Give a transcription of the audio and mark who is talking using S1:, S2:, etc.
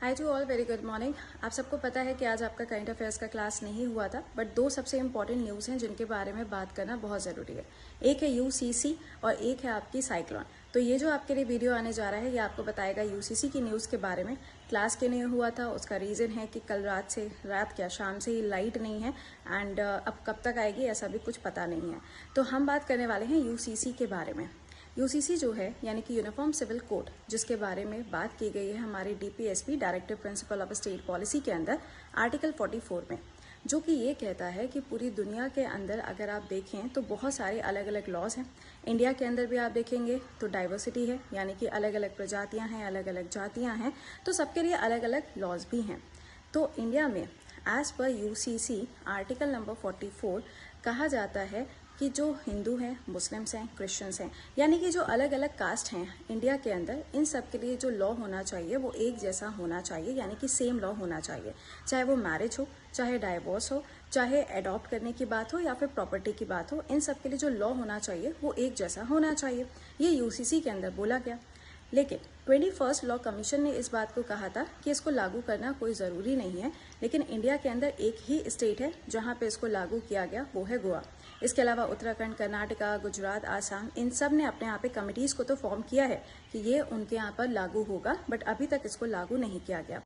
S1: Hi to all, very good morning. आप सबको पता है कि आज आपका करंट अफेयर्स का क्लास नहीं हुआ था, बट दो सबसे इंपॉर्टेंट न्यूज़ हैं जिनके बारे में बात करना बहुत ज़रूरी है। एक है यूसीसी और एक है आपकी साइक्लोन। तो ये जो आपके लिए वीडियो आने जा रहा है ये आपको बताएगा यूसीसी की न्यूज़ के बारे में। क्लास क्यों नहीं हुआ था, उसका रीज़न है कि कल रात क्या शाम से ही लाइट नहीं है एंड अब कब तक आएगी ऐसा भी कुछ पता नहीं है। तो हम बात करने वाले हैं यूसीसी के बारे में। यूसीसी जो है यानी कि यूनिफॉर्म सिविल कोड, जिसके बारे में बात की गई है हमारे DPSP directive principle of state policy के अंदर आर्टिकल 44 में, जो कि ये कहता है कि पूरी दुनिया के अंदर अगर आप देखें तो बहुत सारे अलग अलग लॉज हैं। इंडिया के अंदर भी आप देखेंगे तो डाइवर्सिटी है, यानी कि अलग अलग प्रजातियां हैं, अलग अलग जातियां हैं, तो सबके लिए अलग अलग लॉज भी हैं। तो इंडिया में as per UCC article number 44 कहा जाता है कि जो हिंदू हैं, मुस्लिम्स हैं, क्रिश्चियंस हैं, यानी कि जो अलग अलग कास्ट हैं इंडिया के अंदर, इन सब के लिए जो लॉ होना चाहिए वो एक जैसा होना चाहिए, यानी कि सेम लॉ होना चाहिए। चाहे वो मैरिज हो, चाहे डाइवोर्स हो, चाहे अडॉप्ट करने की बात हो या फिर प्रॉपर्टी की बात हो, इन सब के लिए जो लॉ होना चाहिए वो एक जैसा होना चाहिए। ये यूसीसी के अंदर बोला गया। लेकिन 21st लॉ कमीशन ने इस बात को कहा था कि इसको लागू करना कोई ज़रूरी नहीं है, लेकिन इंडिया के अंदर एक ही स्टेट है जहां पे इसको लागू किया गया, वो है गोवा। इसके अलावा उत्तराखंड, कर्नाटका, गुजरात, आसाम, इन सब ने अपने यहाँ पे कमिटीज़ को तो फॉर्म किया है कि ये उनके यहाँ पर लागू होगा, बट अभी तक इसको लागू नहीं किया गया।